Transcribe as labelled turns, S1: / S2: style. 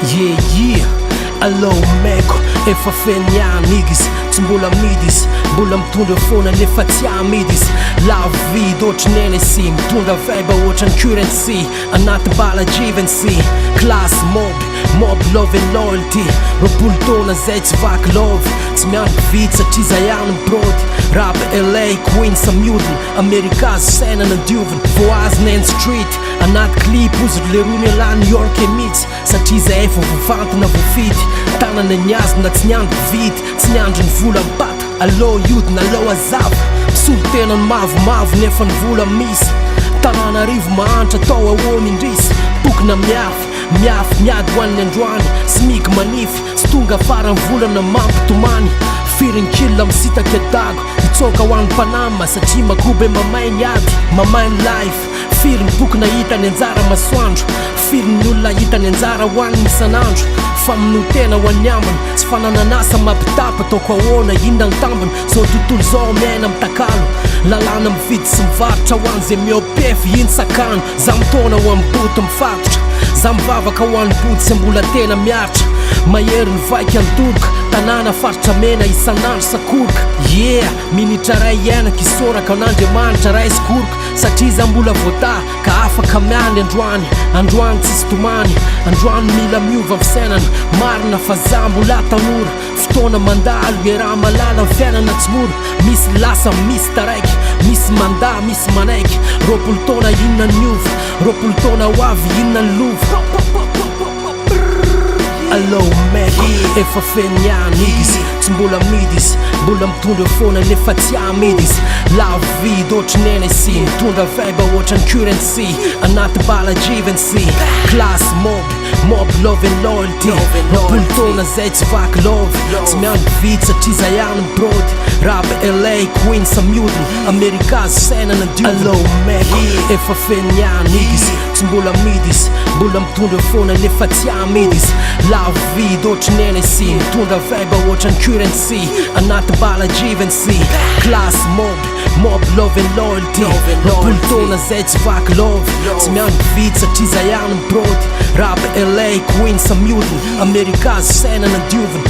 S1: Yeah, allo meko efa feniany igis tsy mbola midis mbola mitondra foana nefa tsy amidis la vida ohatrineny sy mitondra vibe ohatrany currency anaty bala jivency class mob love and loyalty roapolo taona zay tsy vaky love tsy miandry vity satria zay ihany mibrody rap LA Queen samiodiny Amerikazo saina nandioviny voazy nain street anaty clip ozy le rony ala New York e mitsy satria zay efa voavantina voafidy tanana niazina tsy niandry vity tsy niandry ny vola mipata allo iodina allo azava misolo tena ny mavomavo nefa ny vola misy Tananarivo mahantra tao ahoany indrisy tokona miafy miady hoan'ny androany sy miky manify sy tonga farany volana mampitomany firinkilla misitaka dago itsoka ho an'ny mpanama satria makobe mamainy ady mamainy life firy ny boky nahitany anjara masoandro firy ny olona hitany anjara hoan'ny isanandro fa minotena ho an'ny ambiny tsy fanananasa mampitapa taoko ahoana inona ny tambiny zao tontolo zao miaina mitakalo lalàna mividy sy mivarotra ho an'zay miopefy iny sakano za mitona ho amin'ny boto mifatotra za mivavaka ho an'ny boty sy mbola tena miaritra mahery ny vaika antoroka tanàna faritra mena isanandro sakoroka minitra ray iainaka isoraka an'Andriamanitra ray sikoroka satria za mbola voata ka afaka miany androany tsisy tomany androany mila miova fisainana marina fa za mbola tanora fotoana mandalo e raha malala ny fiainana tsy mora misy lasa misy taraiky misy mandà misy manaiky roapolo taona inona ny miova roapolo taona ho avy inona ny lova allo meko efa feniany igis tsy mbola midis mbola mitondra foana nefa tsy amidis la vida ohatrineny sy mitondra vibe ohatrany currency anaty bala jivency class mob love and loyalty roapolo taona zay tsy vaky love tsy miandry vity satria zay ihany mibrody rap LA Queen samiodiny Amerikazo saina nandioviny allo meko efa feniany igis tsy mbola midis mbola mitondra foana nefa tsy amidis la vida ohatrineny sy mitondra vibe ohatrany currency anaty bala jivency class mob love and loyalty roapolo taona zay tsy vaky love tsy miandry vity satria zay ihany mibrody rap LA Queen samiodiny Amerikazo saina nandioviny